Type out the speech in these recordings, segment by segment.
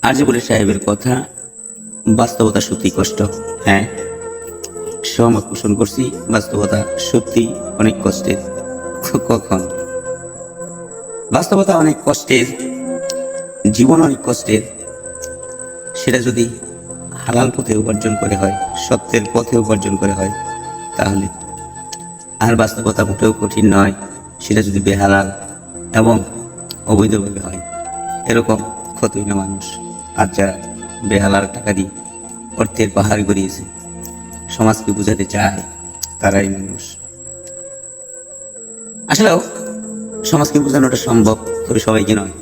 আরজিবুল সাহেবের কথা বাস্তবতা সত্যি কষ্ট। হ্যাঁ, সহমত পোষণ করছি। বাস্তবতা সত্যি অনেক কষ্টের। কখন বাস্তবতা অনেক কষ্টের, জীবন অনেক কষ্টের, সেটা যদি হালাল পথে উপার্জন করে হয়, সত্যের পথে উপার্জন করে হয়, তাহলে আর বাস্তবতা মোটেও কঠিন নয়। সেটা যদি বেহালাল এবং অবৈধভাবে হয়, এরকম ক্ষতই না মানুষ। আর যারা বেহালাল টাকা দিয়ে অর্থের পাহাড় গড়িয়েছে, সমাজকে বুঝাতে চায়, তারাই মানুষ। আসলেও সমাজকে বোঝানোটা সম্ভব, তবে সবাইকে নয়।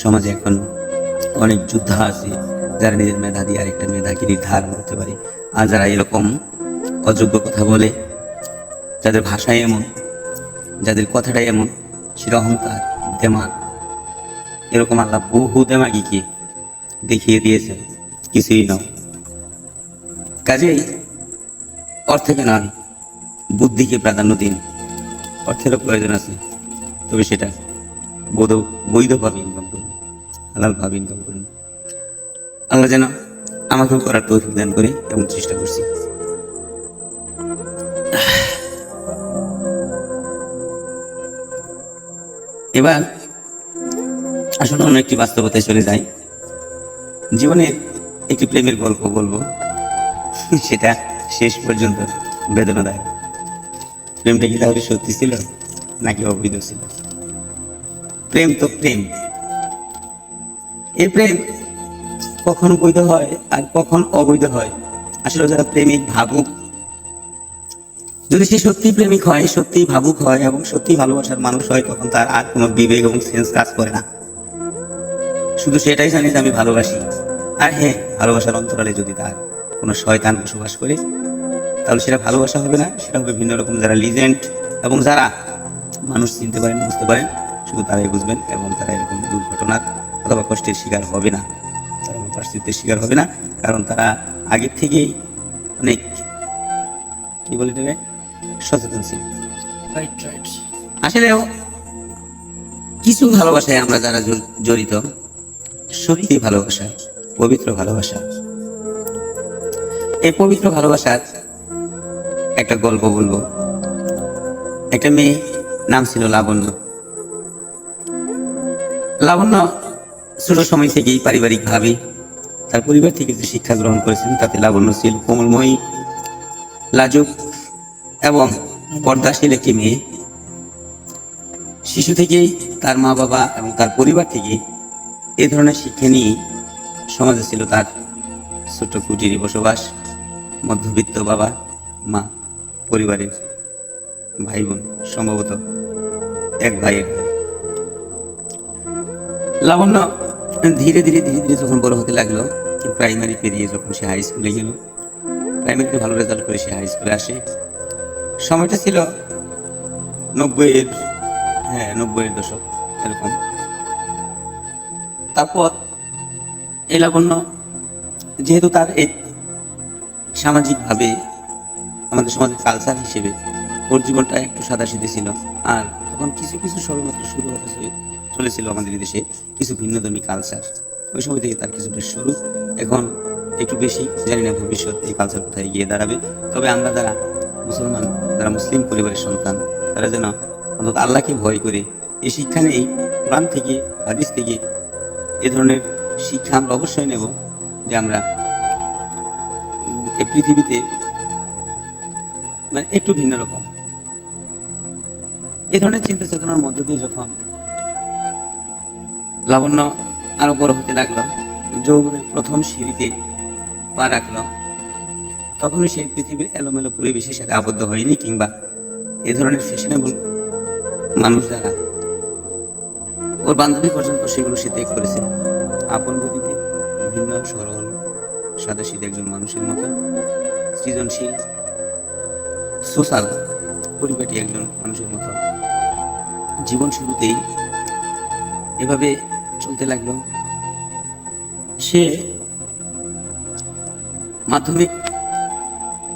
সমাজে এখন অনেক যোদ্ধা আছে যারা নিজের মেধা দিয়ে আরেকটা মেধাকে নির্ধারণ করতে পারে। আর যারা এরকম অযোগ্য কথা বলে, যাদের ভাষায় এমন, যাদের কথাটাই এমন, সেটা অহংকার, দেমাগ। এরকম আল্লাহ বহু দেমাগিকে দেখিয়ে দিয়েছে, কিছুই নয়। কাজেই অর্থকে নয়, বুদ্ধিকে প্রাধান্য দিন। অর্থেরও প্রয়োজন আছে, তবে সেটা বৈধভাবে ইনকাম করুন, হালালভাবে ইনকাম করুন। আল্লাহ যেন আমাকেও করার তৌফিক দান করে, এবং চেষ্টা করছি। এবার আসলে অন্য একটি বাস্তবতায় চলে যায়। জীবনের একটি প্রেমের গল্প বলবো, সেটা শেষ পর্যন্ত বেদনাদায়ক। প্রেমটা কি তাহলে সত্যি ছিল নাকি অবৈধ ছিল? প্রেম তো প্রেম। এই প্রেম কখন বৈধ হয় আর কখন অবৈধ হয়, আসলে যারা প্রেমিক ভাবুক, যদি সে সত্যি প্রেমিক হয়, সত্যি ভাবুক হয় এবং সত্যি ভালোবাসার মানুষ হয়, তখন তার আর কোনো বিবেক এবং সেন্স কাজ করে না। শুধু সেটাই জানি যে আমি ভালোবাসি। আর হ্যাঁ, ভালোবাসার অন্তরালে যদি তার কোনো শয়তান বসবাস করে, তাহলে সেটা ভালোবাসা হবে না, সেটা হবে ভিন্ন রকম। যারা লিজেন্ড এবং যারা মানুষ চিনতে পারেন, বুঝতে পারেন, শুধু তারাই বুঝবেন, এবং তারা এরকম দুর্ঘটনার অথবা কষ্টের শিকার হবে না, তারা পরিস্থিতির শিকার হবে না। কারণ তারা আগের থেকেই অনেক, কি বলে দেবে, সচেতন ছিল। আসলেও কিছু ভালোবাসায় আমরা যারা জড়িত, সত্যি ভালোবাসা, পবিত্র ভালোবাসা। এই পবিত্র ভালোবাসার একটা গল্প বলবো। একটা মেয়ে, নাম ছিল লাবণ্য। লাবণ্য ছোট সময় থেকেই পারিবারিক ভাবে তার পরিবার থেকে যে শিক্ষা গ্রহণ করেছেন, তাতে লাবণ্য ছিল কোমলময়ী, লাজুক এবং পর্দাশীল একটি মেয়ে। শিশু থেকেই তার মা বাবা এবং তার পরিবার থেকে এ ধরনের শিক্ষা নিয়ে সমাজে ছিল তার ছোট্ট কুটিরে বসবাস। মধ্যবিত্ত বাবা মা, পরিবারের ভাই বোন, সম্ভবত এক ভাইয়ের। লাবণ্য ধীরে ধীরে ধীরে ধীরে যখন বড় হতে লাগলো, প্রাইমারি পেরিয়ে যখন সে হাই স্কুলে গেল, প্রাইমারিতে ভালো রেজাল্ট করে সে হাই স্কুলে আসে। সময়টা ছিল 90-এর, হ্যাঁ 90-এর দশক এরকম। তারপর এই লাবণ্য, যেহেতু তার এই সামাজিকভাবে আমাদের সমাজের কালচার হিসেবে ওর জীবনটা একটু সাদাসিধে ছিল। আর তখন কিছু কিছু সবেমাত্র শুরু হতে চলেছিল আমাদের দেশে কিছু ভিন্নধর্মী কালচার। ওই সময় থেকে তার কিছুটা শুরু। এখন একটু বেশি, জানি না ভবিষ্যতে এই কালচার কোথায় গিয়ে দাঁড়াবে। তবে আমরা যারা মুসলমান, যারা মুসলিম পরিবারের সন্তান, তারা যেন অন্তত আল্লাহকে ভয় করে এই শিক্ষা নেই। কোরআন থেকে, হাদিস থেকে এ ধরনের শিক্ষা আমরা অবশ্যই নেব, যে আমরা এই পৃথিবীতে মানে একটু ভিন্ন রকম। এই ধরনের চিন্তা চেতনার মধ্য দিয়ে যখন লাবণ্য আরো বড় হতে লাগলো, যৌবনের প্রথম সিঁড়িতে পা রাখলো, তখনই সেই পৃথিবীর এলোমেলো পরিবেশের সাথে আবদ্ধ হয়নি, কিংবা এ ধরনের ফ্যাশনেবল মানুষ যারা, ওর বান্ধবী পর্যন্ত সেগুলো সে ত্যাগ করেছে। আপন গতিতে ভিন্ন, সরল, সাদাসিধে একজন মানুষের মতো, সৃজনশীল, সোশ্যাল, পরিপাটি একজন মানুষের মতো জীবন শুরুতেই এভাবে চলতে লাগলো। সে মাধ্যমিক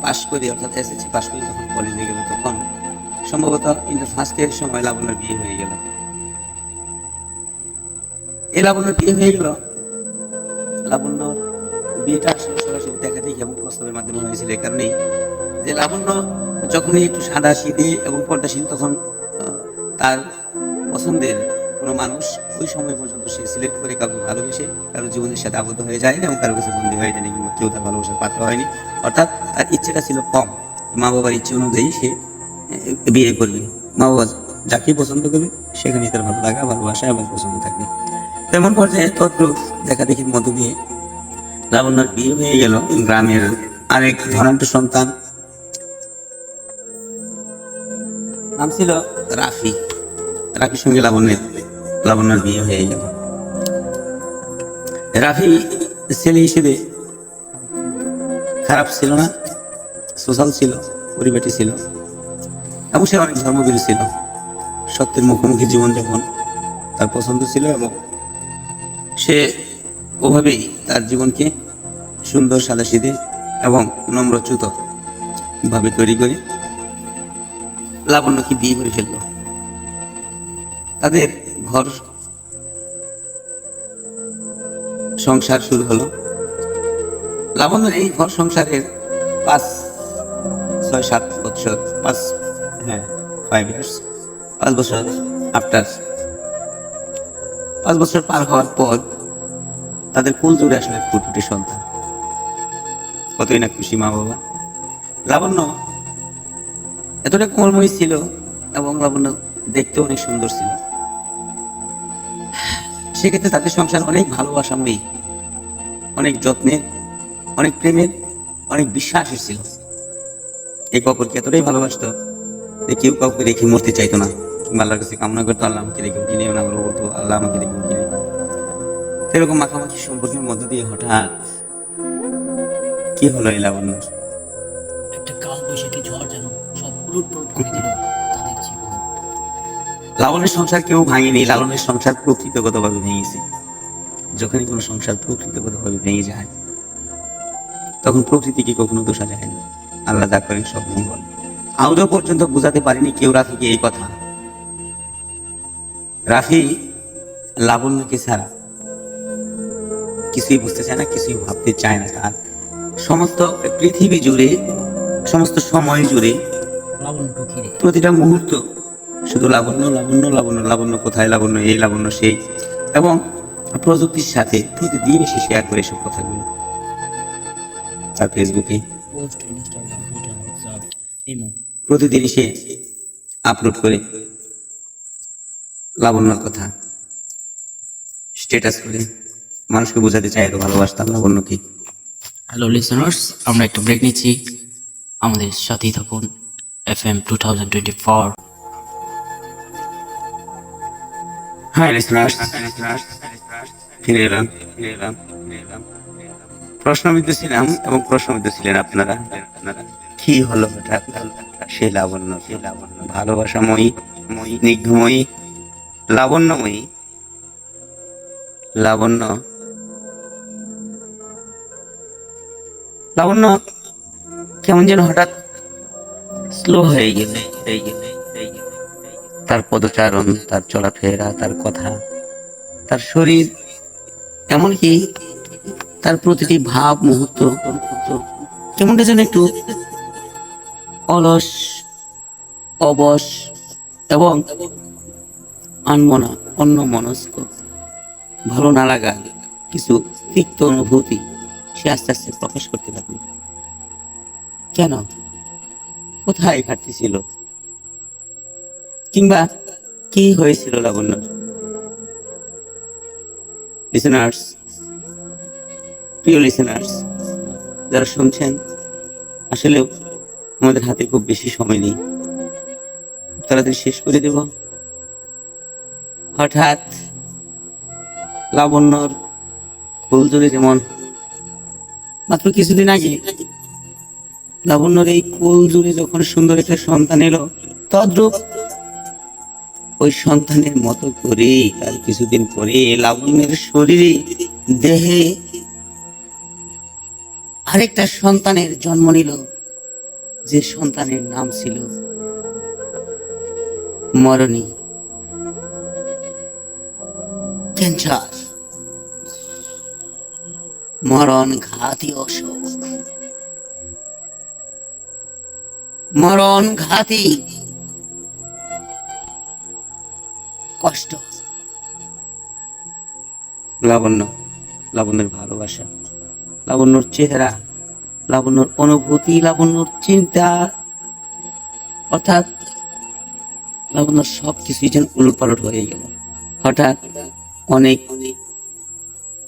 পাশ করে, অর্থাৎ এসএসসি পাশ করে যখন কলেজে গেল, তখন সম্ভবত ইন্টার ফার্স্ট ইয়ারের সময় লাবণ্যর বিয়ে হয়ে গেল। এই লাবণ্যর বিয়ে হয়ে গেল, লাবণ্যর বিয়েটা আসলে সরাসরি দেখা দেখি এবং প্রস্তাবের মাধ্যমে হয়েছিল এই কারণেই যে লাবণ্য যখনই একটু সাদা সিধে এবং পর্দাশীল তখন তার পছন্দের কোনো মানুষ ওই সময় পর্যন্ত সে সিলেক্ট করে কাউকে ভালোবেসে কারো জীবনের সাথে আবদ্ধ হয়ে যায় না এবং কারো কাছে বন্দী হয়ে যায়নি কিংবা কেউ তার ভালোবাসার পাত্র হয়নি। অর্থাৎ তার ইচ্ছেটা ছিল কম, মা বাবার ইচ্ছে অনুযায়ী সে বিয়ে করবে, মা বাবা যাকে পছন্দ করবে সেখানেই তার ভালো লাগা ভালোবাসা এবং পছন্দ থাকবে। তেমন পর্যায়ে তত্ত্ব দেখা দেখির মধ্য দিয়ে লাবণ্যর বিয়ে হয়ে গেল গ্রামের আরেক ধনাঢ্য সন্তান, নাম ছিল রাফি। রাফির সঙ্গে লাবণ্যর বিয়ে হয়ে গেল। রাফি ছেলে হিসেবে খারাপ ছিল না, সোশ্যাল ছিল, পরিপাটি ছিল এবং সে অনেক ধর্মবীর ছিল। সত্যের মুখোমুখি জীবনযাপন তার পছন্দ ছিল এবং সে ওভাবেই তার জীবনকে সুন্দর সাদাসিধে এবং নম্রচ্যুত ভাবে তৈরি করে লাবণ্যকে বিয়ে করে ফেলল। তাদের ঘর সংসার শুরু হলো। লাবণ্যর এই ঘর সংসারের 5-6-7 বছর 5 ইয়ার্স 5 বছর আফটার 5 বছর পার হওয়ার পর তাদের কুল জুড়ে আসলে ফুটফুটে সন্তান। কতই না খুশি মা বাবা। লাবণ্য এতটা কোমলময়ী ছিল এবং লাবণ্য দেখতে অনেক সুন্দর ছিল। সেক্ষেত্রে তাদের সংসার অনেক ভালোবাসাময়ী, অনেক যত্নের, অনেক প্রেমের, অনেক বিশ্বাসের ছিল। একে অপরকে এতটাই ভালোবাসতো যে কেউ কাউকে রেখে মরতে চাইতো না, কিংবা আল্লাহর কাছে কামনা করতো আল্লাহ আমাকে রেখে কিনে না, আমরা বলতো আল্লাহ আমাকে রেখে কিনে। সেরকম মাখামাখি সম্পর্কের মধ্য দিয়ে হঠাৎ কি হলো এই লাবণ্যর? একটা কাল বৈশাখী ঝড় যেন সব উলটপালট করে দিল তাদের জীবন। লাবণ্যের সংসার কেউ ভাঙেনি, লাবণ্যের সংসার প্রকৃতিগতভাবে ভেঙেছে। যখনই কোনো সংসার প্রকৃতিগতভাবে ভেঙে যায় তখন প্রকৃতিকে কখনো দোষা যায় না, আল্লাহ যা করেন সব মঙ্গল। আজও পর্যন্ত বোঝাতে পারেনি কেউ রাফিকে এই কথা। রাফি লাবণ্যকে ছাড়া কিছুই বুঝতে চায় না, কিছুই ভাবতে চায় না। তার সমস্ত পৃথিবী জুড়ে, সমস্ত সময় জুড়ে, লাবণ্যকে ঘিরে প্রতিটা মুহূর্ত শুধু লাবণ্য লাবণ্য লাবণ্য, লাবণ্য কোথায়, লাবণ্য এই, লাবণ্য সেই। এবং প্রযুক্তির সাথে প্রতিদিন সে শেয়ার করে সব কথাগুলো তার ফেসবুকে, post, Instagram, Twitter, WhatsApp, imo প্রতিদিন সে আপলোড করে লাবণ্যর কথা স্ট্যাটাস করে মানুষকে বোঝাতে চায় এত ভালোবাসতাম লাবণ্যকে। হ্যালো লিসনার্স, আমরা একটা ব্রেক নিচ্ছি, আমাদের সাথেই থাকুন। FM 2024। হ্যাঁ লিসনার্স, ফিরে এলাম। প্রশ্নবিদ্ধ ছিলাম এবং প্রশ্নবিদ্ধ ছিলেন আপনারা। কি হলো হঠাৎ সে লাবণ্য, ভালোবাসাময়ী, স্নিগ্ধময়ী, লাবণ্যময়ী লাবণ্য কেমন যেন হঠাৎ স্লো হয়ে গেল। তার পদচারণ, তার চলাফেরা, তার কথা, তার শরীর, এমনকি তার প্রতিটি ভাব মুহূর্ত কেমনটা যেন একটু অলস, অবশ এবং অন্যমনস্ক, ভালো না লাগা কিছু তিক্ত অনুভূতি সে আস্তে আস্তে প্রকাশ করতে লাগলো। কেন? কোথায় ঘাটতি ছিল? কিংবা কি হয়েছিল লাবণ্যর? লিসেনার্স, প্রিয় লিসেনার্স যারা শুনছেন, আসলে আমাদের হাতে খুব বেশি সময় নেই, তাড়াতাড়ি শেষ করে দেব। হঠাৎ লাবণ্যর ফুলজুড়ে, যেমন মাত্র কিছুদিন আগে লাবণ্যর এই কোল জুড়ে যখন সুন্দর একটা সন্তান এলো, তদ্রূপ ওই সন্তানের মতো করে তার কিছুদিন পরে লাবণ্যের শরীরে, দেহে আরেকটা সন্তানের জন্ম নিল, যে সন্তানের নাম ছিল মরণী, ক্যান্সার। মরণ ঘাতী অসুখ, মরণ ঘাতী কষ্ট। লাবণ্য, লাবণ্যের ভালোবাসা, লাবণ্যর চেহারা, লাবণ্যর অনুভূতি, লাবণ্যর চিন্তা, অর্থাৎ লাবণ্যর সবকিছুই যেন উলটপালট হয়ে গেল। হঠাৎ অনেক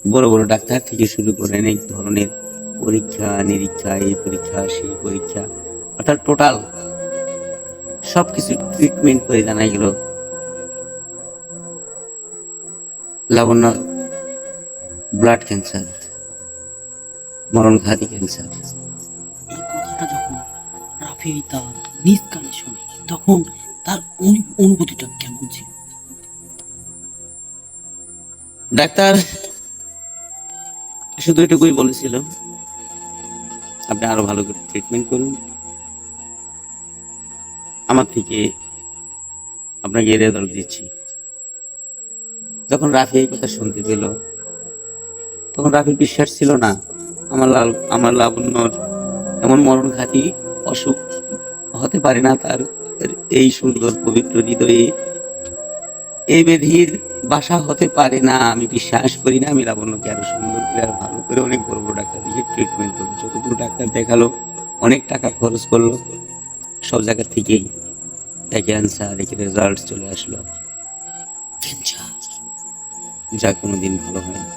বড় বড় ডাক্তার থেকে শুরু করে অনেক ধরনের পরীক্ষা নিরীক্ষা, এই পরীক্ষা সেই পরীক্ষা, অর্থাৎ টোটাল সবকিছু ট্রিটমেন্ট করে জানা গেল লাবণ্য ব্লাড ক্যান্সার, মরণঘাতী ক্যান্সার। এই কথাটা যখন রাফি তার নিজ কানে শুনে, তখন তার অনুভূতিটা কেমন ছিল? ডাক্তার শুধু এটুকুই বলেছিল, আপনি আরো ভালো করে ট্রিটমেন্ট করুন, আমার থেকে আপনাকে রেজাল্ট দিচ্ছি। যখন রাফি এই কথা শুনতে পেল, তখন রাফির বিশ্বাস ছিল না আমার লাবণ্যর এমন মরণঘাতী অসুখ হতে পারে না, তার এই সুন্দর পবিত্র হৃদয়ে এই ব্যাধির বাসা হতে পারে না। আমি বিশ্বাস করি না। আমি লাবণ্যকে আরো সুন্দর করে আর ভালো করে অনেক বড় বড় ডাক্তার দিয়ে ট্রিটমেন্ট করবো। যতগুলো ডাক্তার দেখালো, অনেক টাকা খরচ করলো, সব জায়গা থেকেই একই অ্যান্সার, একই রেজাল্ট চলে আসলো, ক্যান্সার। যা কোনোদিন ভালো হয় না।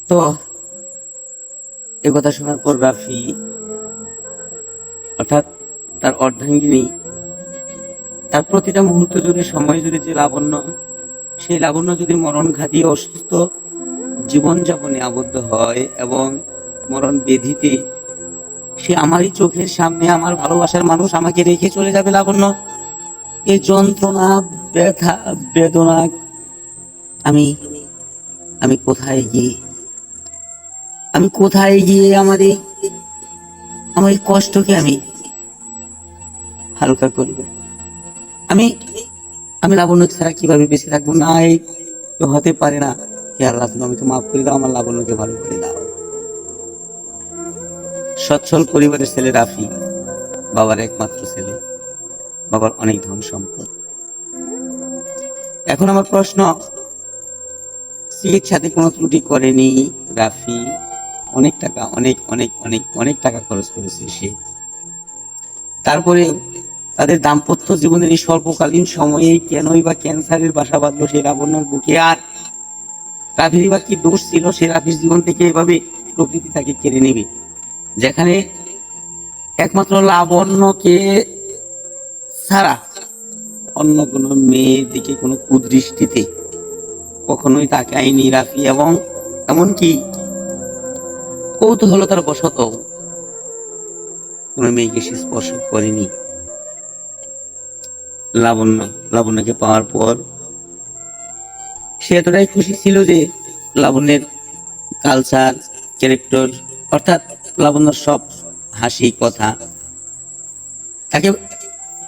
তো এ কথা শোনার পর রাফি, অর্থাৎ তার অর্ধাঙ্গিনী, তার প্রতিটা মুহূর্ত জুড়ে, সময় জুড়ে যে লাবণ্য, সেই লাবণ্য যদি মরণঘাতী অসুস্থ জীবনযাপনে আবদ্ধ হয় এবং মরণ ব্যাধিতে, সে আমারই চোখের সামনে, আমার ভালোবাসার মানুষ আমাকে রেখে চলে যাবে। লাবণ্য এই যন্ত্রণা, ব্যথা, বেদনা আমি আমি কোথায় গিয়ে আমার এই কষ্টকে আমি হালকা করব? আমি আমি লাবণ্য ছাড়া কিভাবে বেঁচে থাকবো? না, এই তো হতে পারে না। হে আল্লাহ, তুমি আমাকে মাফ করে দাও, আমার লাবণ্যকে ভালো করে দাও। সচ্ছল পরিবারের ছেলে রাফি, বাবার একমাত্র ছেলে, বাবার অনেক ধন সম্পদ। এখন আমার প্রশ্ন, চিকিৎসাতে কোনো ত্রুটি করেনি রাফি, অনেক টাকা, অনেক অনেক অনেক অনেক টাকা খরচ করেছে সে। তারপরে তাদের দাম্পত্য জীবনের এই স্বল্পকালীন সময়ে কেনই বা ক্যান্সারের বাসা বাঁধলো সেই লাবণ্যর বুকে? আর রাফির বা কি দোষ ছিল সে রাফির জীবন থেকে এভাবে প্রকৃতি তাকে কেড়ে নেবে? যেখানে একমাত্র লাবণ্যকে ছাড়া অন্য কোনো মেয়ের দিকে কোনো কুদৃষ্টিতে কখনোই তাকায়নি রাফি, এবং এমনকি কৌতূহলতার বশত কোনো মেয়েকে সে স্পর্শ করেনি। লাবণ্যকে পাওয়ার পর সে এতটাই খুশি ছিল যে লাবণ্যের কালচার, ক্যারেক্টার, অর্থাৎ লাবণ্যর সব হাসি কথা তাকে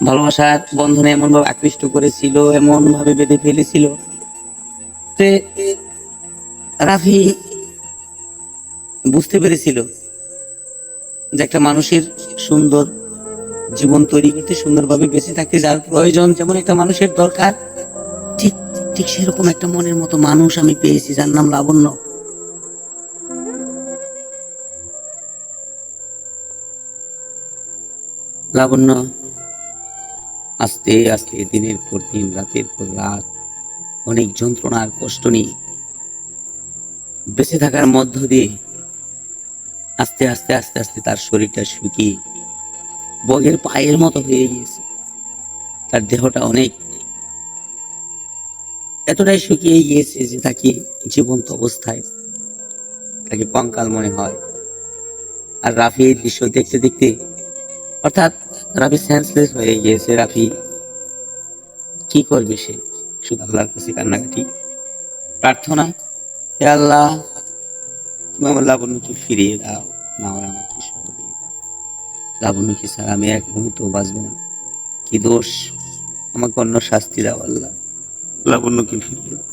ভালোবাসার বন্ধনে এমন ভাবে আকৃষ্ট করেছিল, এমন ভাবে বেঁধে ফেলেছিল যে রাফি বুঝতে পেরেছিল যে একটা মানুষের সুন্দর জীবন তৈরি করতে, সুন্দরভাবে বেঁচে থাকতে যার প্রয়োজন, যেমন একটা মানুষের দরকার, ঠিক ঠিক সেরকম একটা মনের মতো মানুষ আমি পেয়েছি, যার নাম লাবণ্য। লাবণ্য আস্তে আস্তে দিনের পর দিন, রাতের পর রাত অনেক যন্ত্রণা আর কষ্ট নিয়ে বেঁচে থাকার মধ্য দিয়ে আস্তে আস্তে আস্তে আস্তে তার শরীরটা শুকিয়ে বগের পায়ের মতো হয়ে গিয়েছে। তার দেহটা অনেক এতটাই শুকিয়ে গিয়েছে যে তাকে জীবন্ত অবস্থায় তাকে কঙ্কাল মনে হয়। আর রাফি এই দৃশ্য দেখতে দেখতে, অর্থাৎ রাফি সেন্সলেস হয়ে গিয়েছে। রাফি কি করবে? সে শুধু আল্লাহর কাছে কান্নাকাটি, প্রার্থনা, হে আল্লাহ, তুমি আমার লাবণ্যকে ফিরিয়ে দাও, না হয় আমাকে সরিয়ে দাও। লাবণ্যকে ছাড়া আমি এক মুহূর্ত বাঁচব না। কি দোষ, আমাকে অন্য শাস্তি দাও আল্লাহ। লাবণ্যকে ফিরিয়ে দাও।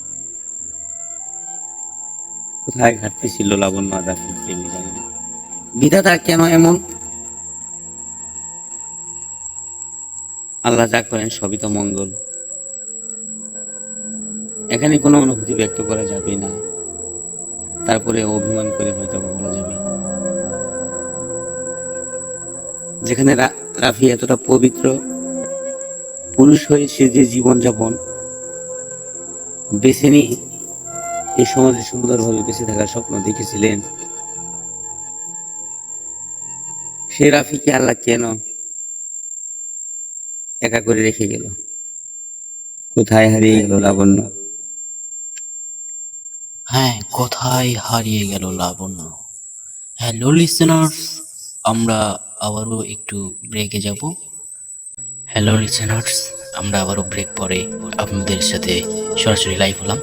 কোথায় ঘাটতি ছিল লাবণ্য আর রাফির প্রেমে জানি না। বিধাতা কেন এমন? আল্লাহ যা করেন সবই তো মঙ্গল। এখানে কোনো অনুভূতি ব্যক্ত করা যাবে না, তারপরে অভিমান করে হয়তো বলা যাবে। যেখানে রাফি এতটা পবিত্র পুরুষ হয়ে সে যে জীবনযাপন বেছে নিয়ে এই সমাজে সুন্দরভাবে বেঁচে থাকার স্বপ্ন দেখেছিলেন, সে রাফিকে আল্লাহ কেন একা করে রেখে গেল? কোথায় হারিয়ে গেল লাবণ্য? হ্যাঁ, কোথায় হারিয়ে গেল লাবণ্য? হ্যালো লিসেনার্স, আমরা আবারও একটু ব্রেকে যাব। হ্যালো লিসেনার্স, আমরা আবারও ব্রেক পরে আপনাদের সাথে সরাসরি লাইভ হলাম।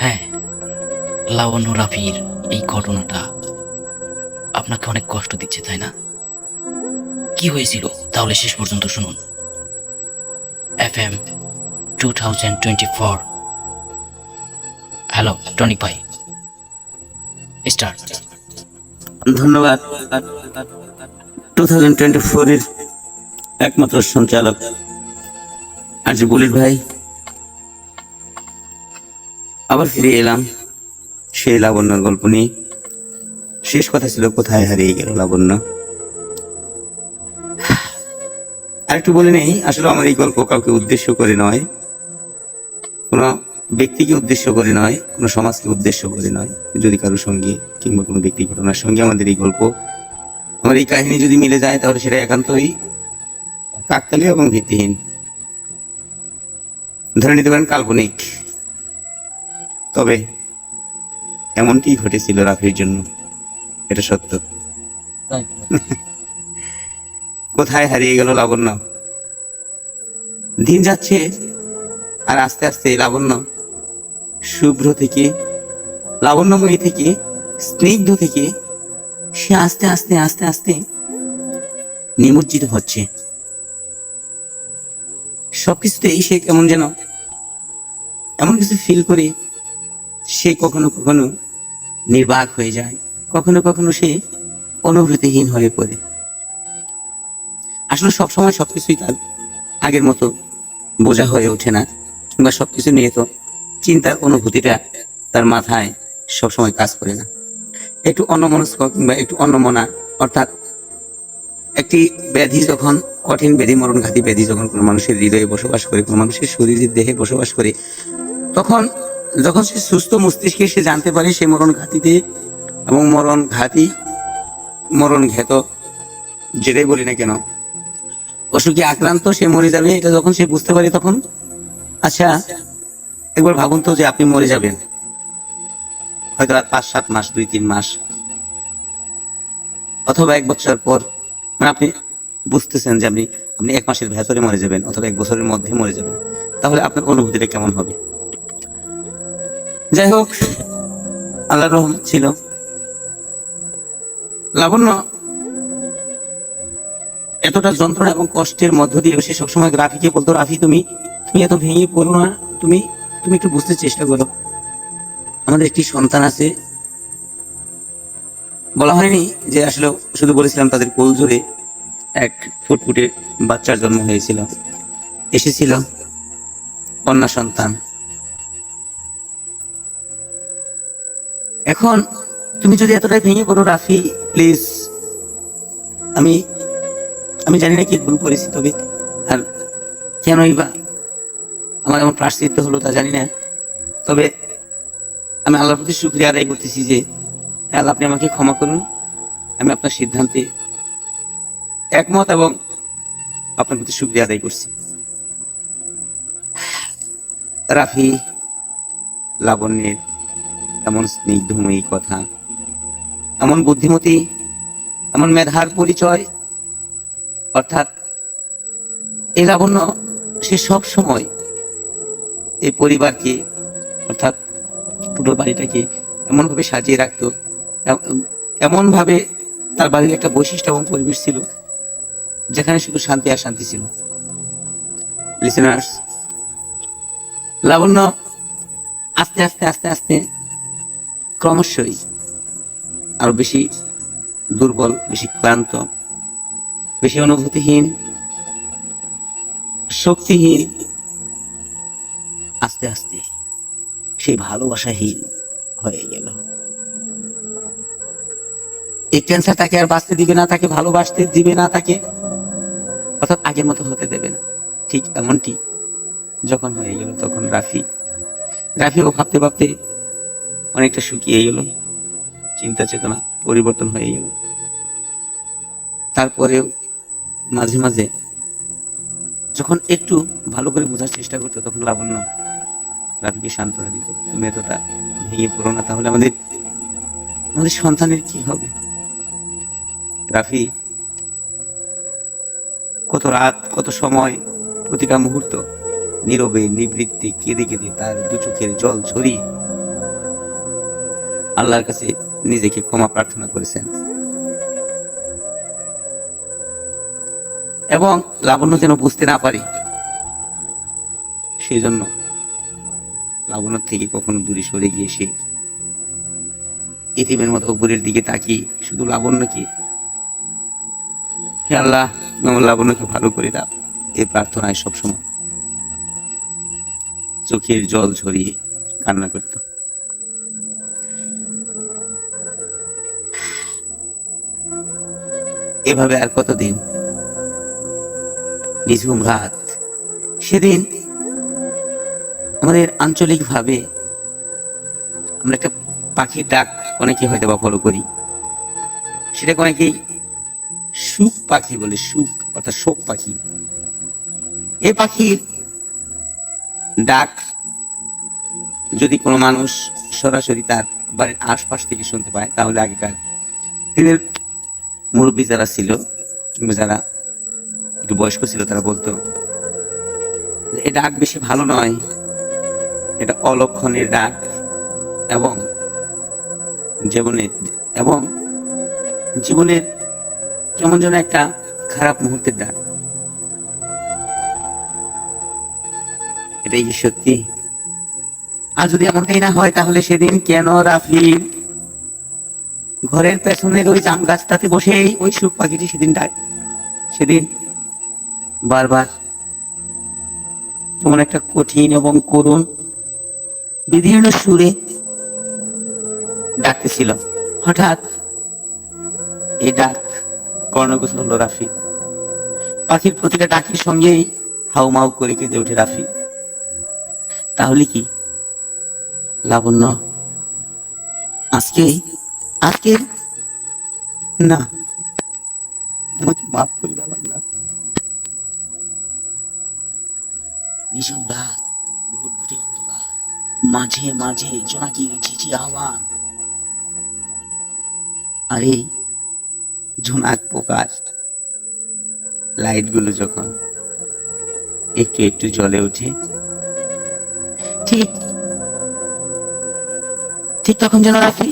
হ্যাঁ, লাবণ্য রাফির এই ঘটনাটা আপনাকে অনেক কষ্ট দিচ্ছে, তাই না? কি হয়েছিল তাহলে শেষ পর্যন্ত শুনুন। FM 2024। হ্যালো টনিক ভাই, স্টার্ট। ধন্যবাদ। 2024 এর একমাত্র সঞ্চালক আরজি বুলেট ভাই, আবার ফিরে এলাম সেই লাবণ্যর গল্প নিয়ে। শেষ কথা ছিল কোথায় হারিয়ে গেল লাবণ্য। আরেকটু বলে নেই, আসলে আমার এই গল্প কাউকে উদ্দেশ্য করে নয়, কোনো ব্যক্তিকে উদ্দেশ্য করে নয়, কোনো সমাজকে উদ্দেশ্য করে নয়। যদি কারোর সঙ্গে কিংবা কোনো ব্যক্তি ঘটনার সঙ্গে আমাদের এই গল্প, আমার এই কাহিনী যদি মিলে যায়, তাহলে সেটা একান্তই কাকতালীয় এবং ভিত্তিহীন, ধরে নিতে পারেন কাল্পনিক। তবে এমনটি ঘটেছিল রাফির জন্য, এটা সত্য। কোথায় হারিয়ে গেল লাবণ্য? দিন যাচ্ছে আর আস্তে আস্তে লাবণ্য শুভ্র থেকে, লাবণ্যময়ী থেকে, স্নিগ্ধ থেকে সে আস্তে আস্তে আস্তে আস্তে নিমজ্জিত হচ্ছে। সবকিছুতেই সে কেমন যেন এমন কিছু ফিল করে সে কখনো কখনো নির্বাক হয়ে যায়, কখনো কখনো সে অনুভূতিহীন হয়ে পড়ে। আসলে সবসময় সবকিছুই তার আগের মতো বোঝা হয়ে ওঠে না, কিংবা সবকিছু নিয়ে তো চিন্তার অনুভূতিটা তার মাথায় সবসময় কাজ করে না। একটু অন্যমনস্ক কিংবা একটু অন্যমনা, অর্থাৎ একটি ব্যাধি যখন, কঠিন ব্যাধি, মরণঘাতী ব্যাধি যখন কোনো মানুষের হৃদয়ে বসবাস করে, কোনো মানুষের শরীরের দেহে বসবাস করে, তখন যখন সে সুস্থ মস্তিষ্কে সে জানতে পারে সে মরণঘাতীতে এবং মরণ ঘেত যেটাই বলি না কেন, অসুখে আক্রান্ত, সে মরে যাবে, এটা যখন সে বুঝতে পারে, তখন আচ্ছা একবার ভাবুন তো যে আপনি মরে যাবেন হয়তো আর 5-7 মাস, 2-3 মাস অথবা 1 বছর পর, মানে আপনি বুঝতেছেন যে আপনি 1 মাসের ভেতরে মরে যাবেন অথবা 1 বছরের মধ্যে মরে যাবেন, তাহলে আপনার অনুভূতিটা কেমন হবে? যাই হোক, আল্লাহর রহমত ছিল, লাবণ্য এতটা যন্ত্রণা এবং কষ্টের মধ্য দিয়ে সে সবসময় রাফিকে বলতো, রাফি তুমি এত ভেঙে পড়ো না, তুমি একটু বুঝতে চেষ্টা করো, আমাদের একটি সন্তান আছে। বলা হয়নি যে আসলে, শুধু বলেছিলাম তাদের কোল জোরে এক ফুটফুটে বাচ্চার জন্ম হয়েছিল, এসেছিল কন্যা সন্তান। এখন তুমি যদি এতটাই ভেঙে পড়ো রাফি, প্লিজ, আমি জানি না কি ভুল করেছি, তবে আর কেনই বা আমার এমন প্রায়শ্চিত্ত হলো তা জানি না, তবে আমি আল্লাহর প্রতি শুকরিয়া আদায় করতেছি যে আল্লাহ আপনি আমাকে ক্ষমা করুন, আমি আপনার সিদ্ধান্তে একমত এবং আপনার প্রতি শুকরিয়া আদায় করছি। রাফি লাবণ্যের এমন স্নিগ্ধময়ী কথা, এমন বুদ্ধিমতী, এমন মেধার পরিচয়, অর্থাৎ এই লাবণ্য সে সব সময় এই পরিবারকে, অর্থাৎ পুরো বাড়িটাকে এমন ভাবে সাজিয়ে রাখতো, এমন ভাবে তার বাড়ির একটা বৈশিষ্ট্য এবং পরিবেশ ছিল যেখানে শুধু শান্তি আর শান্তি ছিল। লিসেনার্স, লাবণ্য আস্তে আস্তে আস্তে আস্তে ক্রমশই আরো বেশি দুর্বল, বেশি ক্লান্ত, বেশি অনুভূতিহীন, শক্তিহীন, আস্তে আস্তে সেই ভালোবাসাহীন হয়ে গেল। এই ক্যান্সার তাকে আর বাঁচতে দিবে না, তাকে ভালোবাসতে দিবে না, তাকে অর্থাৎ আগের মতো হতে দেবে না। ঠিক এমনটি যখন হয়ে গেল, তখন রাফিও ভাবতে ভাবতে অনেকটা শুকিয়ে গেল, চিন্তা চেতনা পরিবর্তন হয়ে গেল। তারপরেও মাঝে মাঝে যখন একটু ভালো করে বোঝার চেষ্টা করতো, তখন লাবণ্য রাফিকে সান্ত্বনা দিত, তুমি এতটা ভেঙে পড়ো না, তাহলে আমাদের সন্তানের কি হবে। রাফি কত রাত, কত সময়, প্রতিটা মুহূর্ত নীরবে নিবৃত্তে কেঁদে কেঁদে তার দু চোখের জল ঝরিয়ে আল্লাহর কাছে নিজেকে ক্ষমা প্রার্থনা করেছেন। এবং লাবণ্য যেন বুঝতে না পারে, সেই জন্য লাবণ্য থেকে কখনো দূরে সরে গিয়ে সে এতিমের মতো উপরের দিকে তাকিয়ে শুধু লাবণ্যকে, হে আল্লাহ আমার লাবণ্যকে ভালো করে দাও, এই প্রার্থনায় সবসময় চোখের জল ঝরিয়ে কান্না করত। এভাবে আর কতদিন, নিঝুম রাত। সেদিন আমাদের আঞ্চলিক ভাবে আমরা একটা পাখির ডাক অনেকে হয়তো বা ফলো করি, সেটাকে অনেকেই সুখ পাখি বলে, সুখ অর্থাৎ শোক পাখি। এই পাখির ডাক যদি কোনো মানুষ সরাসরি তার বাড়ির আশপাশ থেকে শুনতে পায়, তাহলে আগেকার দিনের মুরব্বী যারা ছিল কিংবা যারা একটু বয়স্ক ছিল, তারা বলতো এই ডাক বেশি ভালো নয়, এটা অলক্ষণের ডাক এবং জীবনের কেমন যেন একটা খারাপ মুহূর্তের ডাক। এটাই কি সত্যি? আর যদি এমনটাই না হয়, তাহলে সেদিন কেন রাফি ঘরের পেছনের ওই জাম গাছটাতে বসে ওই সুখ পাখিটি সেদিন বারবার কেমন একটা কঠিন এবং করুণ বিভিন্ন সুরে ডাকতেছিল। হঠাৎ এই ডাক কর্ণগোচর হলো রাফি। পাখির প্রতিটা ডাকের সঙ্গেই হাউমাউ করে কেঁদে ওঠে রাফি। তাহলে কি লাবণ্য আজকে না, আমাকে মাফ করে দাও আল্লাহ। নিঝুম রাত, ঘুটঘুটে অন্ধকার, মাঝে মাঝে জোনাকির ঝিঝি আহ্বান, আর এই জোনাক পোকার লাইট গুলো যখন একটু একটু জ্বলে ওঠে, ঠিক তখন যেন রাফি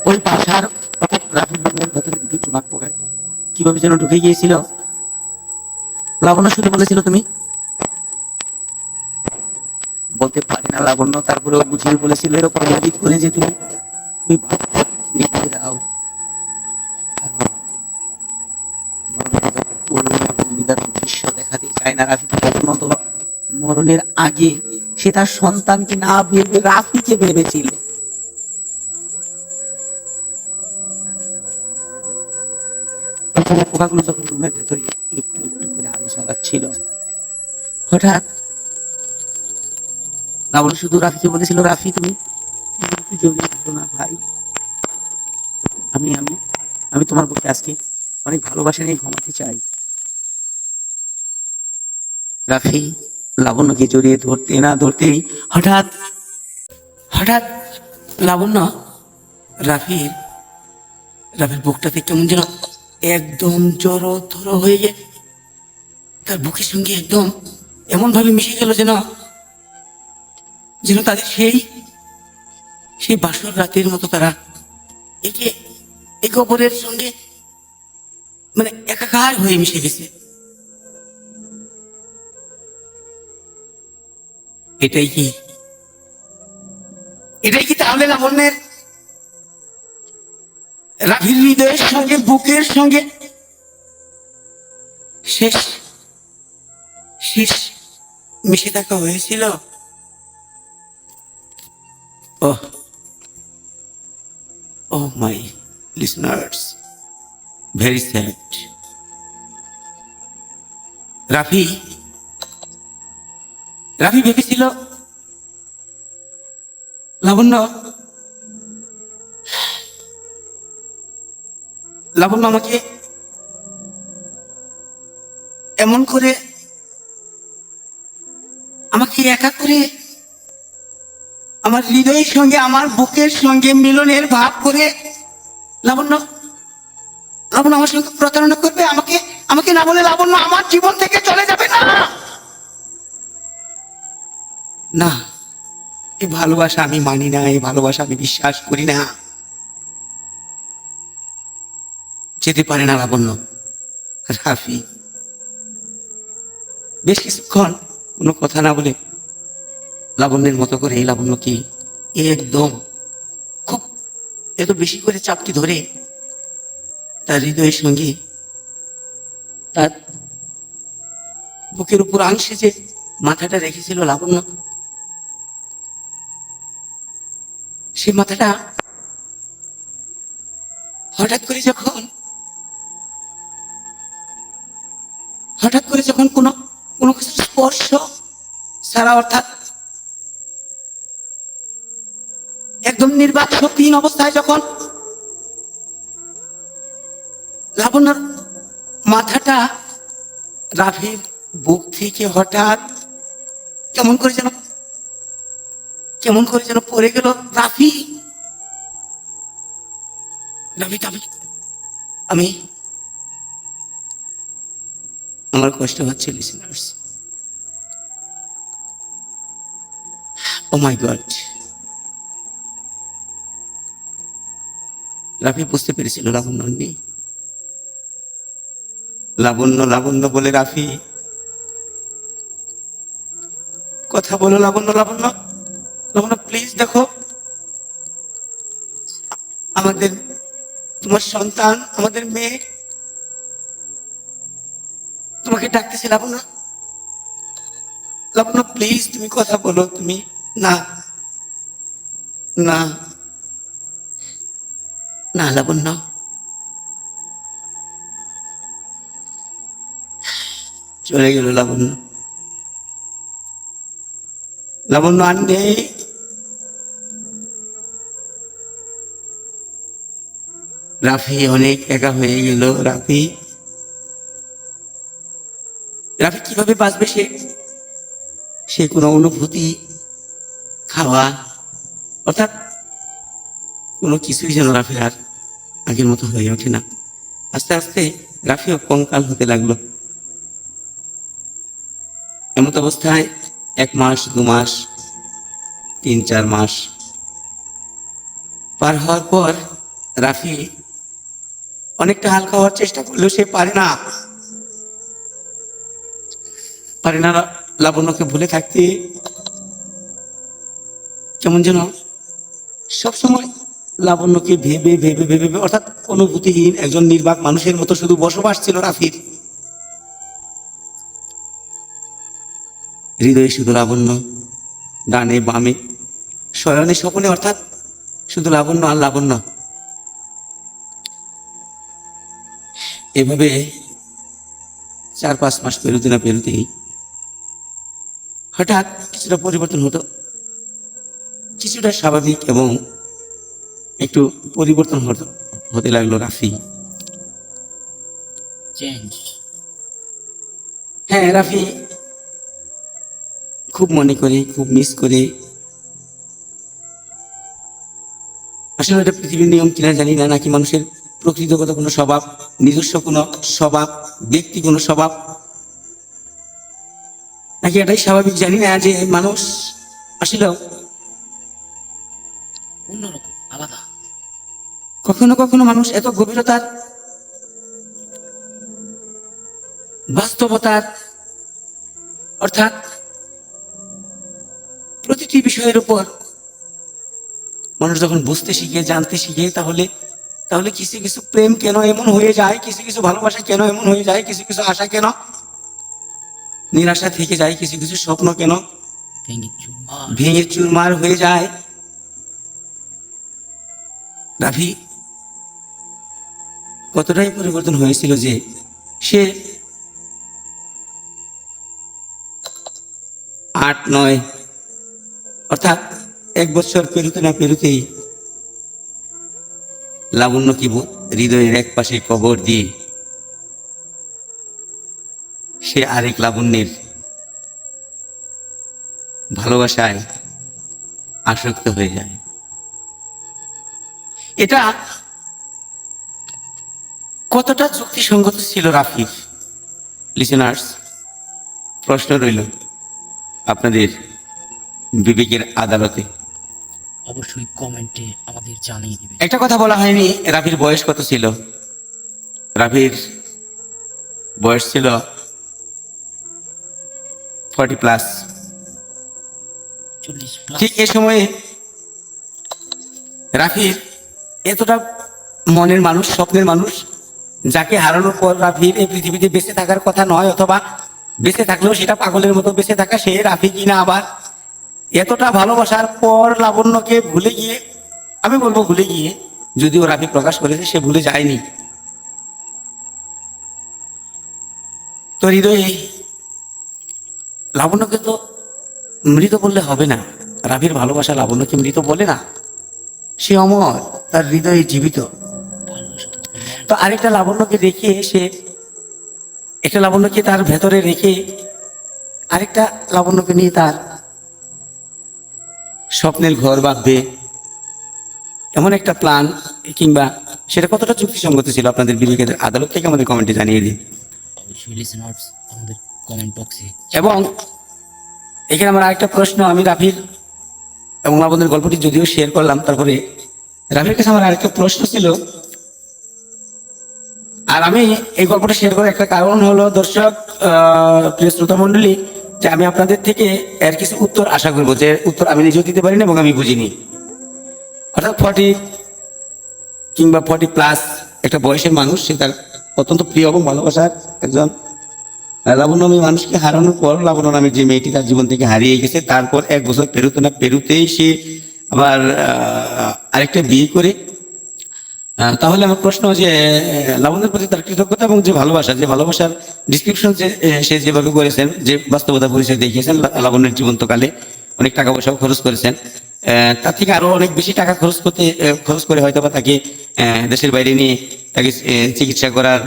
ওই বাসার রাফির রুমের ভেতরে দুটো জোনাক পোকা কিভাবে যেন ঢুকে গিয়েছিল। লাবণ্য শুধু বলেছিল তুমি, বলতে পারি না লাবণ্য, তারপরে বুঝিয়ে বলেছিল এরকম ইঙ্গিত করে যে তুমি দাও। দৃশ্য দেখাতে চায় না রাফি, মরণের আগে সে তার সন্তানকে না ভেবে রাফিকে ভেবেছিল। পোকাগুলো যখন রুমের ভেতরে একটু একটু করে আলো ছড়াচ্ছিল, হঠাৎ লাবণ্য শুধু রাফিকে বলেছিল, রাফি তুমি জড়িয়ে থাকো না ভাই, আমি আমি আমি তোমার প্রতি আজকে অনেক ভালোবাসা নিয়ে ঘুমাতে চাই। রাফি লাবণ্যকে জড়িয়ে ধরতে না ধরতেই হঠাৎ লাবণ্য রাফির বুকটাতে কেমন যেন একদম জড়োথর হয়ে গিয়ে তার বুকের সঙ্গে একদম এমন ভাবে মিশে গেল যেন তাদের সেই বাসর রাতের মতো তারা একে অপরের সঙ্গে মানে একাকার হয়ে মিশে গেছে। এটাই কি এটাই কি তাহলে লাবণ্যের রাফির হৃদয়ের সঙ্গে বুকের সঙ্গে শেষ শেষ মিশে থাকা হয়েছিল? ওহ Oh my listeners, very sad. Rafi Rafi ভেবেছিল লাবণ্য লাবণ্য আমাকে এমন করে আমাকে একা করে আমার হৃদয়ের সঙ্গে আমার বুকের সঙ্গে মিলনের ভাব করে লাবণ্য লাবণ্য আমার সঙ্গে প্রতারণা করবে, আমাকে আমাকে না বলে লাবণ্য আমার জীবন থেকে চলে যাবে না। না, এই ভালোবাসা আমি মানি না, এই ভালোবাসা আমি বিশ্বাস করি না। যেতে পারে না লাবণ্য। রাফি বেশ কিছুক্ষণ কোনো কথা না বলে লাবণ্যের মতো করে এই লাবণ্যকে একদম খুব এত বেশি করে চাপটি ধরে তার হৃদয়ের সঙ্গে তার বুকের উপর আংশে যে মাথাটা রেখেছিল লাবণ্য, সে মাথাটা হঠাৎ করে যখন কোনো কোনো কিছু স্পর্শ ছাড়া, অর্থাৎ একদম নির্বাক শক্তিহীন অবস্থায় যখন লাবণ্যর মাথাটা রাফির বুক থেকে হঠাৎ কেমন করে যেন পড়ে গেল। রাফি আমি আমার কষ্ট হচ্ছে লিসেনার্স। ও মাই গড, রাফি বুঝতে পেরেছিল লাবণ্য নেই। লাবণ্য লাবণ্য বলে রাফি কথা বলো, লাবণ্য লাবণ্য লাবণ্য প্লিজ দেখো, আমাদের তোমার সন্তান, আমাদের মেয়ে তোমাকে ডাকতেছে। লাবণ্য লাবণ্য প্লিজ তুমি কথা বলো। তুমি না না না লাবণ্য, চলে গেল লাবণ্য। লাবণ্য আর নেই। রাফি অনেক একা হয়ে গেল। রাফি কিভাবে বাঁচবে? সে কোনো অনুভূতি, খাওয়া, অর্থাৎ কোনো কিছুই যেন রাফির আর আগের মতো হয়ে ওঠে না। আস্তে আস্তে রাফিও কঙ্কাল হতে লাগলো। এমত অবস্থায় 1 মাস 2 মাস 3-4 মাস পার হওয়ার পর রাফি অনেকটা হালকা হওয়ার চেষ্টা করলেও সে পারে না লাবণ্যকে ভুলে থাকতে। কেমন যেন সবসময় লাবণ্যকে ভেবে ভেবে ভেবে ভেবে, অর্থাৎ অনুভূতিহীন একজন নির্বাক মানুষের মতো শুধু বসবাস ছিল রাফির। হৃদয়ে শুধু লাবণ্য, ডানে বামে শয়নে স্বপনে, অর্থাৎ শুধু লাবণ্য আর লাবণ্য। এভাবে 4-5 মাস পেরোতে না পেরোতেই হঠাৎ কিছুটা পরিবর্তন হতো, কিছুটা স্বাভাবিক এবং একটু পরিবর্তন হতে লাগলো রাফি। হ্যাঁ, রাফি খুব মনে করে, খুব মিস করে, আসলে এটা পৃথিবীর নিয়ম কিনা জানি না, নাকি মানুষের প্রকৃতিগত কোনো স্বভাব, নিজস্ব কোনো স্বভাব, ব্যক্তি কোনো স্বভাব, নাকি এটাই স্বাভাবিক জানি না, যে মানুষ আসলে অন্যরকম, আলাদা। কখনো কখনো মানুষ এত গভীরতার, বাস্তবতার, অর্থাৎ একটি বিষয়ের উপর মানুষ যখন বুঝতে শিখে, জানতে শিখে, তাহলে তাহলে কিছু কিছু প্রেম কেন এমন হয়ে যায়, কিছু কিছু ভালোবাসা কেন এমন হয়ে যায়, কিছু কিছু আশা কেন নিরাশা থেকে যায়, কিছু কিছু স্বপ্ন কেন ভেঙে চুরমার হয়ে যায়। রাফি কতটাই পরিবর্তন হয়েছিল যে সে 8-9 অর্থাৎ 1 বছর পেরুতে না পেরুতেই লাবণ্যকে হৃদয়ের এক পাশে কবর দিয়ে সে আরেক লাবণ্যের ভালোবাসায় আসক্ত হয়ে যায়। এটা কতটা যুক্তিসঙ্গত ছিল রাফির? লিসেনার্স, প্রশ্ন রইল আপনাদের বিবেকের আদালতে। অবশ্যই কমেন্টে আমাদের জানিয়ে দিবেন। একটা কথা বলা হয়নি, রাফির বয়স কত ছিল? রাফির বয়স ছিল 40+। 40+। ঠিক এ সময়ে রাফির এতটা মনের মানুষ, স্বপ্নের মানুষ, যাকে হারানোর পর রাফির এই পৃথিবীতে বেঁচে থাকার কথা নয়, অথবা বেঁচে থাকলেও সেটা পাগলের মতো বেঁচে থাকা, সে রাফি কিনা আবার এতটা ভালোবাসার পর লাবণ্যকে ভুলে গিয়ে, আমি বলবো ভুলে গিয়ে, যদিও রাফি প্রকাশ করেছে সে ভুলে যায়নি, তো হৃদয়ে লাবণ্যকে তো মৃত বললে হবে না। রাফির ভালোবাসা লাবণ্যকে মৃত বলে না, সে অমর, তার হৃদয়ে জীবিত। তো আরেকটা লাবণ্যকে রেখে সে, একটা লাবণ্যকে তার ভেতরে রেখে আরেকটা লাবণ্যকে নিয়ে তার স্বপ্নের ঘর বাঁধবে, এমন একটা প্ল্যান, কিংবা সেটা কতটা যুক্তিসঙ্গত ছিল আপনাদের বিবেকের আদালত থেকে আমাদের কমেন্টে জানিয়ে দিন। অবশ্যই লিসেনার্স আমাদের কমেন্ট বক্সে। এবং এখানে আমার আরেকটা প্রশ্ন, আমি রাফির এবং লাবণ্যের গল্পটি যদিও শেয়ার করলাম, তারপরে রাফির কাছে আমার আরেকটা প্রশ্ন ছিল। আর আমি এই গল্পটা শেয়ার করার একটা কারণ হলো, দর্শক প্রিয় শ্রোতা মণ্ডলী, যে আমি আপনাদের থেকে এর কিছু উত্তর আশা করবো, যে উত্তর আমি নিজেও দিতে পারিনি এবং আমি বুঝিনি। অর্থাৎ 40 কিংবা 40+ একটা বয়সের মানুষ, সে তার অত্যন্ত প্রিয় এবং ভালোবাসার একজন লাবণ্যময়ী মানুষকে হারানোর পর, লাবণ্য নামের যে মেয়েটি তার জীবন থেকে হারিয়ে গেছে, তারপর 1 বছর পেরোতে না পেরোতেই সে আবার আরেকটা বিয়ে করে। তাহলে আমার প্রশ্ন, যে লাবণ্যের প্রতি তার কৃতজ্ঞতা এবং যে ভালোবাসা, যে ভালোবাসার ডিসক্রিপশন যে সে যেভাবে করেছেন, যে বাস্তবতা পরিচয় দেখিয়েছেন, লাবণ্যের জীবন্তকালে অনেক টাকা পয়সাও খরচ করেছেন, তার থেকে আরো অনেক বেশি টাকা খরচ করে হয়তো বা তাকে দেশের বাইরে নিয়ে তাকে চিকিৎসা করার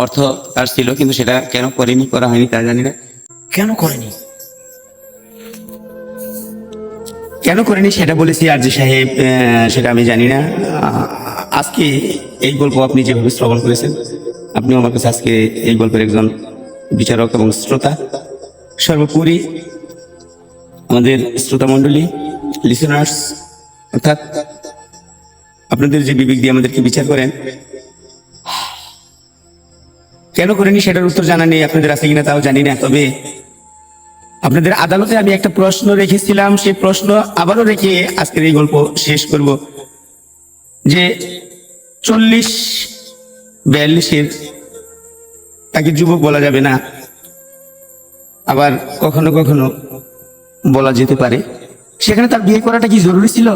অর্থ তার ছিল, কিন্তু সেটা কেন করা হয়নি তা জানি না। কেন করেনি সেটা বলেছি আর যে সাহেব, সেটা আমি জানি না। আজকে এই গল্প আপনি যেভাবে শ্রবণ করেছেন, আপনিও আমার কাছে আজকে এই গল্পের একজন বিচারক এবং শ্রোতা। সর্বোপরি আমাদের শ্রোতা মণ্ডলী, লিসেনার্স, অর্থাৎ আপনাদের যে বিবেক দিয়ে আমাদেরকে বিচার করেন, কেন করেনি সেটার উত্তর জানা নেই, আপনাদের আছে কিনা তাও জানি না। তবে আপনাদের আদালতে আমি একটা প্রশ্ন রেখেছিলাম, সেই প্রশ্ন আবারও রেখে আজকের এই গল্প শেষ করব, যে 40-42-এর তাকে যুবক বলা যাবে না, আবার কখনো কখনো বলা যেতে পারে। সেখানে তার বিয়ে করাটা কি জরুরি ছিল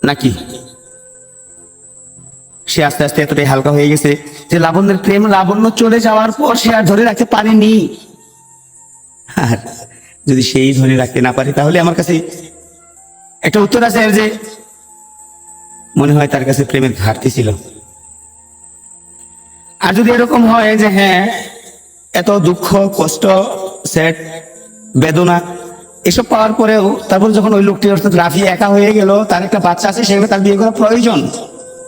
নাকি? সে আস্তে আস্তে এতটাই হালকা হয়ে গেছে যে লাবণ্যের প্রেম, লাবণ্য চলে যাওয়ার পর সে আর ধরে রাখতে পারেনি। আর যদি সেই ধরে রাখতে না পারে, তাহলে আমার কাছে একটা উত্তর আছে, যে মনে হয় তার কাছে প্রেমের ঘাটতি ছিল। আর যদি এরকম হয় যে হ্যাঁ, এত দুঃখ, কষ্ট, স্যাড, বেদনা এসব পাওয়ার পরেও তারপর যখন ওই লোকটি অর্থাৎ রাফি একা হয়ে গেল, তার একটা বাচ্চা আছে, সেখানে তার বিয়ে করা প্রয়োজন,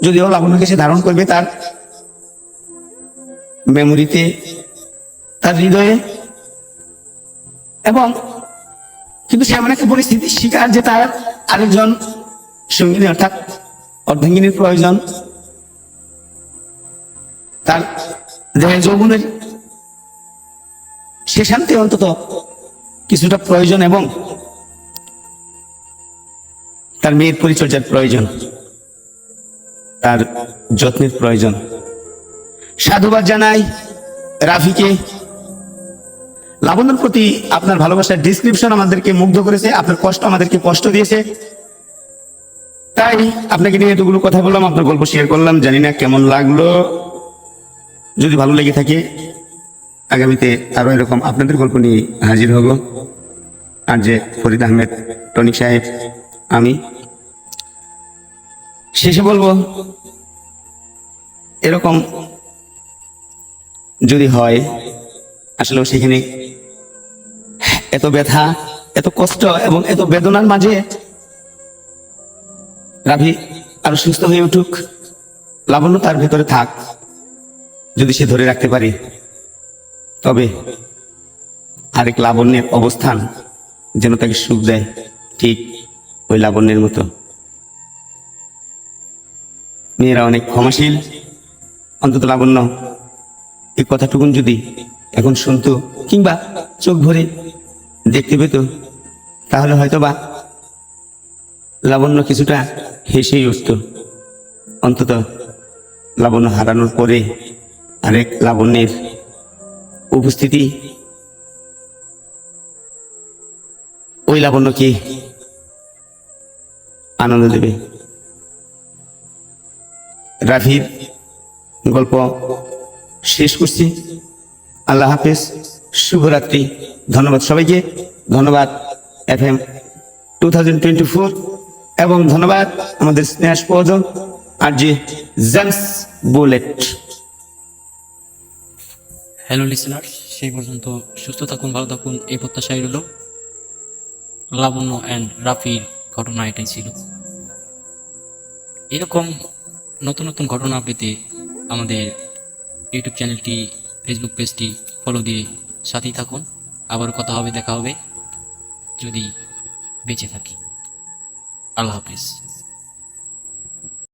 যদিও লাবণ্যকে সে ধারণ করবে তার মেমোরিতে, তার হৃদয়ে, এবং কিন্তু সে এমন একটা পরিস্থিতির শিকার যে তার আরেকজন সঙ্গিনী অর্থাৎ অর্ধাঙ্গিনীর প্রয়োজন, তার দেহের যৌবনের শেষান্তে অন্তত কিছুটা প্রয়োজন, এবং তার মেয়ের পরিচর্যার প্রয়োজন, তার যত্নের প্রয়োজন। সাধুবাদ জানাই রাফিকে। লাবণ্যর প্রতি আপনার ভালোবাসার ডিসক্রিপশন আমাদেরকে মুগ্ধ করেছে, আপনার কষ্ট আমাদেরকে কষ্ট দিয়েছে, তাই আপনাকে নিয়ে এতগুলো কথা বললাম, আপনার গল্প শেয়ার করলাম। জানি না কেমন লাগলো। যদি ভালো লেগে থাকে আগামীতে আরো এরকম আপনাদের গল্প নিয়ে হাজির হব। আর যে ফরিদ আহমেদ টনিক সাহেব, আমি শেষে বলবো, এরকম যদি হয় আসলে সেখানে এত ব্যথা, এত কষ্ট এবং এত বেদনার মাঝে রাভি আরো সুস্থ হয়ে উঠুক, লাবণ্য তার ভেতরে থাক, যদি সে ধরে রাখতে পারে, তবে আরেক লাবণ্যের অবস্থান যেন তাকে সুখ দেয়, ঠিক ওই লাবণ্যের মতো। মেয়েরা অনেক ক্ষমাশীল, অন্তত লাবণ্য এই কথাটুকুন যদি এখন শুনতো কিংবা চোখ ভরে দেখতে পেত, তাহলে হয়তোবা লাবণ্য কিছুটা হেসেই উঠত। অন্তত লাবণ্য হারানোর পরে আরেক লাবণ্যের উপস্থিতি ওই লাবণ্যকে আনন্দ দেবে। রাফির গল্প শেষ করছি। আল্লাহ হাফেজ, শুভরাত্রি। ধন্যবাদ সবাইকে, ধন্যবাদ FM 2024 এবং ধন্যবাদ আমাদের স্নেহাস্পদ RJ James bullet. Hello listener, সেই পর্যন্ত সুস্থ থাকুন, ভালো থাকুন, এই প্রত্যাশাই রইল। লাবণ্য অ্যান্ড রাফির ঘটনা এটাই ছিল। এরকম নতুন নতুন ঘটনা পেতে আমাদের ইউটিউব চ্যানেলটি, ফেসবুক পেজটি ফলো দিয়ে সাথেই থাকুন। আবার কথা হবে, দেখা হবে যদি বেঁচে থাকি। আল্লাহ হাফিজ।